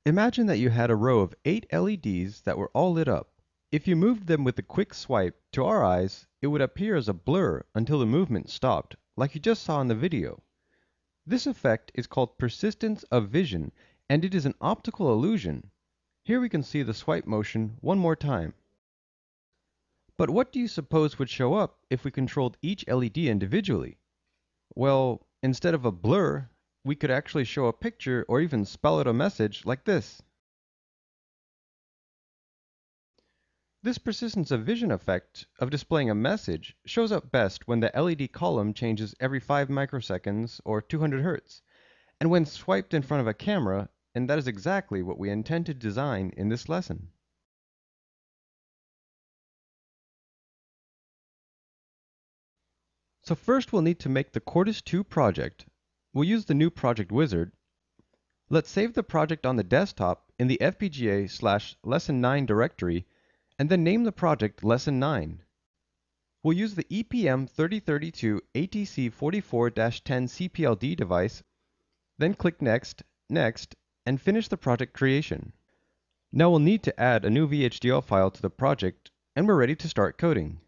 Imagine that you had a row of 8 LEDs that were all lit up. If you moved them with a quick swipe, to our eyes, it would appear as a blur until the movement stopped, like you just saw in the video. This effect is called persistence of vision, and it is an optical illusion. Here we can see the swipe motion one more time. But what do you suppose would show up if we controlled each LED individually? Well, instead of a blur, we could actually show a picture or even spell out a message like this. This persistence of vision effect of displaying a message shows up best when the LED column changes every 5 microseconds or 200 Hz, and when swiped in front of a camera, and that is exactly what we intend to design in this lesson. So first we'll need to make the Cordis 2 project. We'll use the new project wizard. Let's save the project on the desktop in the FPGA/Lesson 9 directory and then name the project Lesson 9. We'll use the EPM 3032 ATC44-10 CPLD device, then click Next, Next, and finish the project creation. Now we'll need to add a new VHDL file to the project, and we're ready to start coding.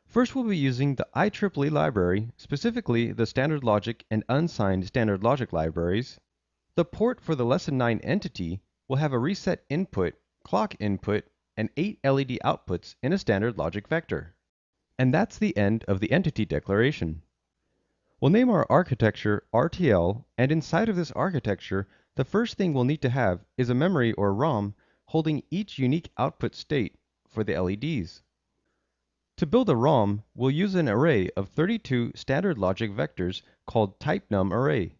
First we'll be using the IEEE library, specifically the standard logic and unsigned standard logic libraries. The port for the Lesson 9 entity will have a reset input, clock input, and 8 LED outputs in a standard logic vector. And that's the end of the entity declaration. We'll name our architecture RTL, and inside of this architecture, the first thing we'll need to have is a memory or ROM holding each unique output state for the LEDs. To build a ROM, we'll use an array of 32 standard logic vectors called typenum array.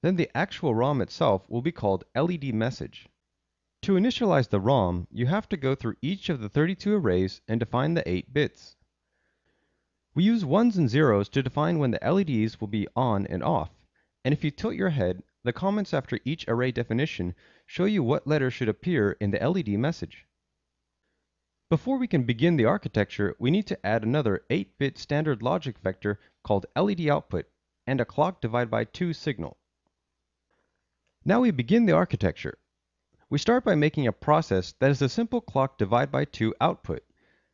Then the actual ROM itself will be called LED message. To initialize the ROM, you have to go through each of the 32 arrays and define the 8 bits. We use ones and zeros to define when the LEDs will be on and off, and if you tilt your head, the comments after each array definition show you what letter should appear in the LED message. Before we can begin the architecture, we need to add another 8-bit standard logic vector called LED output and a clock divided by 2 signal. Now we begin the architecture. We start by making a process that is a simple clock divided by 2 output.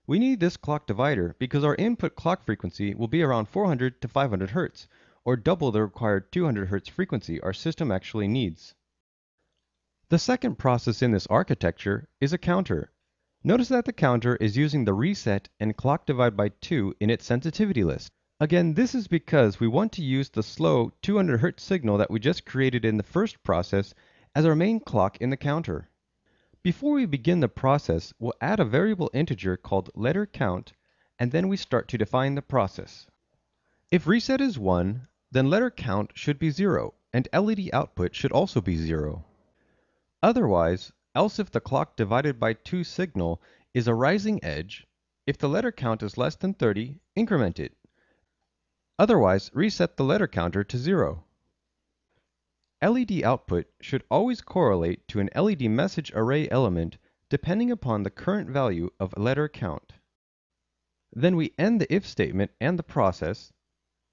We need this clock divider because our input clock frequency will be around 400 to 500 Hz, or double the required 200 Hz frequency our system actually needs. The second process in this architecture is a counter. Notice that the counter is using the reset and clock divided by 2 in its sensitivity list. Again, this is because we want to use the slow 200 Hz signal that we just created in the first process as our main clock in the counter. Before we begin the process, we'll add a variable integer called letter count, and then we start to define the process. If reset is 1, then letter count should be 0, and LED output should also be 0. Otherwise, else if the clock divided by 2 signal is a rising edge, if the letter count is less than 30, increment it. Otherwise, reset the letter counter to 0. LED output should always correlate to an LED message array element depending upon the current value of letter count. Then we end the if statement and the process,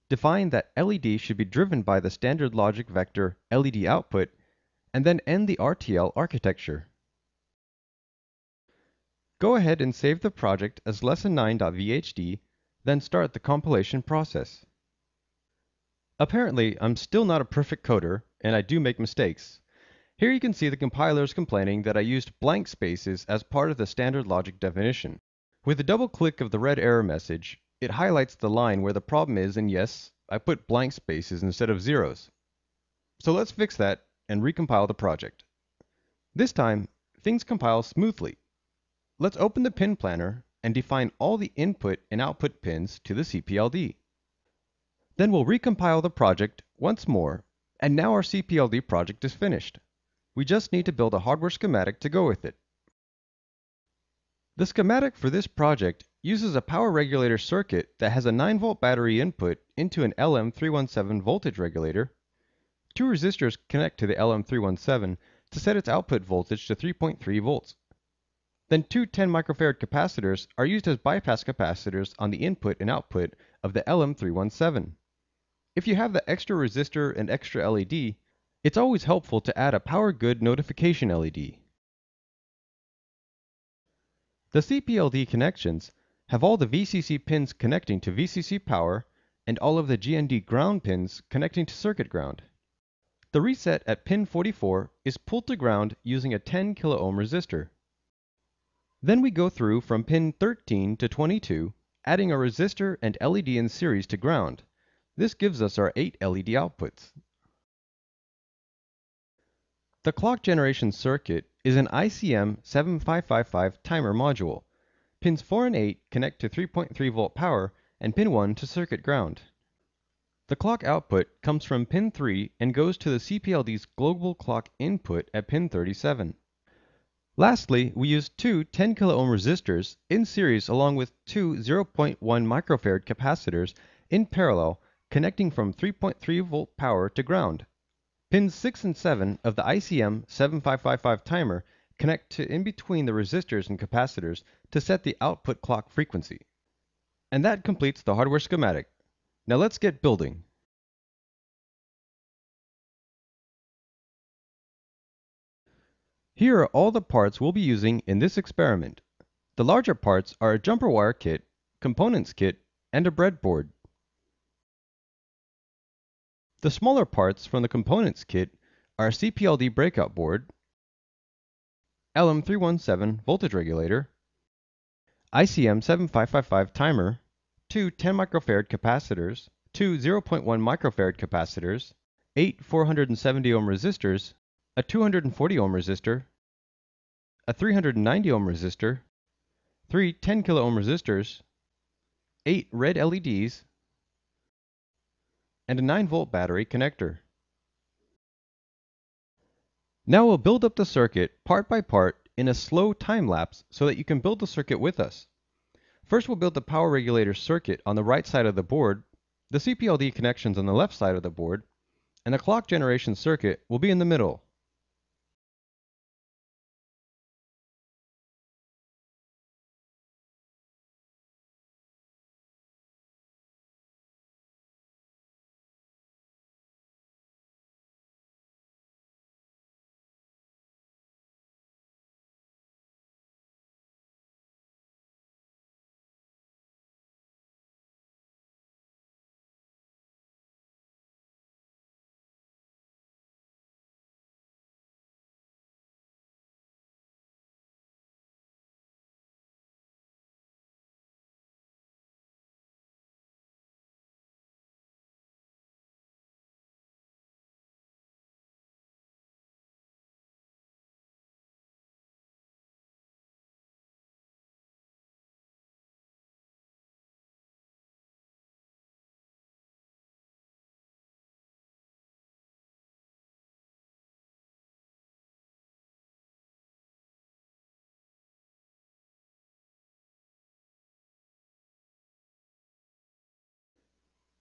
define that LED should be driven by the standard logic vector LED output, and then end the RTL architecture. Go ahead and save the project as lesson9.vhd, then start the compilation process. Apparently, I'm still not a perfect coder, and I do make mistakes. Here you can see the compiler is complaining that I used blank spaces as part of the standard logic definition. With a double click of the red error message, it highlights the line where the problem is, and yes, I put blank spaces instead of zeros. So let's fix that and recompile the project. This time, things compile smoothly. Let's open the pin planner and define all the input and output pins to the CPLD. Then we'll recompile the project once more, and now our CPLD project is finished. We just need to build a hardware schematic to go with it. The schematic for this project uses a power regulator circuit that has a 9-volt battery input into an LM317 voltage regulator. 2 resistors connect to the LM317 to set its output voltage to 3.3 volts. Then 2 10 microfarad capacitors are used as bypass capacitors on the input and output of the LM317. If you have the extra resistor and extra LED, It's always helpful to add a power good notification LED. The CPLD connections have all the VCC pins connecting to VCC power and all of the GND ground pins connecting to circuit ground. The reset at pin 44 is pulled to ground using a 10 kilo ohm resistor. Then we go through from pin 13 to 22, adding a resistor and LED in series to ground. This gives us our 8 LED outputs. The clock generation circuit is an ICM 7555 timer module. Pins 4 and 8 connect to 3.3 volt power and pin 1 to circuit ground. The clock output comes from pin 3 and goes to the CPLD's global clock input at pin 37. Lastly, we use two 10 kilo ohm resistors in series along with two 0.1 microfarad capacitors in parallel connecting from 3.3 volt power to ground. Pins 6 and 7 of the ICM 7555 timer connect to in between the resistors and capacitors to set the output clock frequency. And that completes the hardware schematic. Now let's get building. Here are all the parts we'll be using in this experiment. The larger parts are a jumper wire kit, components kit, and a breadboard. The smaller parts from the components kit are a CPLD breakout board, LM317 voltage regulator, ICM 7555 timer, two 10 microfarad capacitors, two 0.1 microfarad capacitors, 8 470 ohm resistors, a 240 ohm resistor, a 390 ohm resistor, three 10 kilo ohm resistors, 8 red LEDs, and a 9 volt battery connector. Now we'll build up the circuit part by part in a slow time lapse so that you can build the circuit with us. First we'll build the power regulator circuit on the right side of the board, the CPLD connections on the left side of the board, and the clock generation circuit will be in the middle.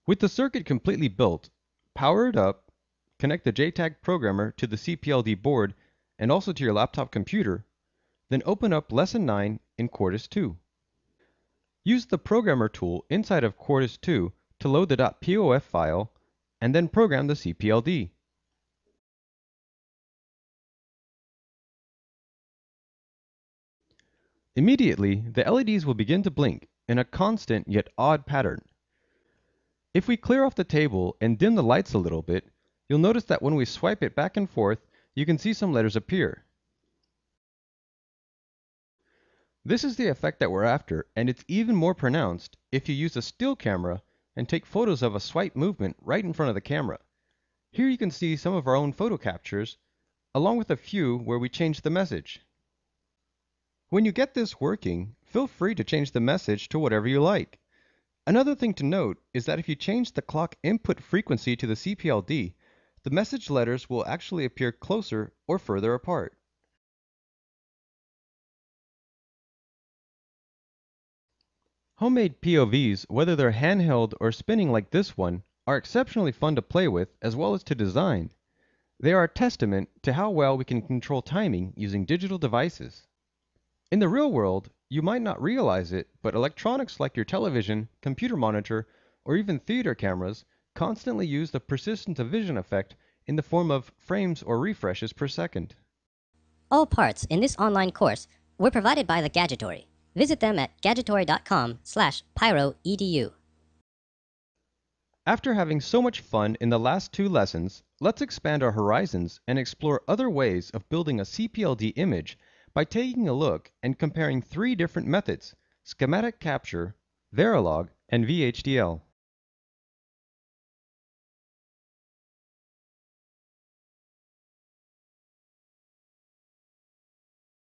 With the circuit completely built, power it up, connect the JTAG programmer to the CPLD board and also to your laptop computer, then open up Lesson 9 in Quartus 2. Use the Programmer tool inside of Quartus 2 to load the .pof file and then program the CPLD. Immediately, the LEDs will begin to blink in a constant yet odd pattern. If we clear off the table and dim the lights a little bit, you'll notice that when we swipe it back and forth, you can see some letters appear. This is the effect that we're after, and it's even more pronounced if you use a still camera and take photos of a swipe movement right in front of the camera. Here you can see some of our own photo captures, along with a few where we changed the message. When you get this working, feel free to change the message to whatever you like. Another thing to note is that if you change the clock input frequency to the CPLD, the message letters will actually appear closer or further apart. Homemade POVs, whether they're handheld or spinning like this one, are exceptionally fun to play with as well as to design. They are a testament to how well we can control timing using digital devices. In the real world, you might not realize it, but electronics like your television, computer monitor, or even theater cameras constantly use the persistence of vision effect in the form of frames or refreshes per second. All parts in this online course were provided by the Gadgetory. Visit them at gadgetory.com/pyroedu. After having so much fun in the last 2 lessons, let's expand our horizons and explore other ways of building a CPLD image by taking a look and comparing 3 different methods: schematic capture, Verilog, and VHDL.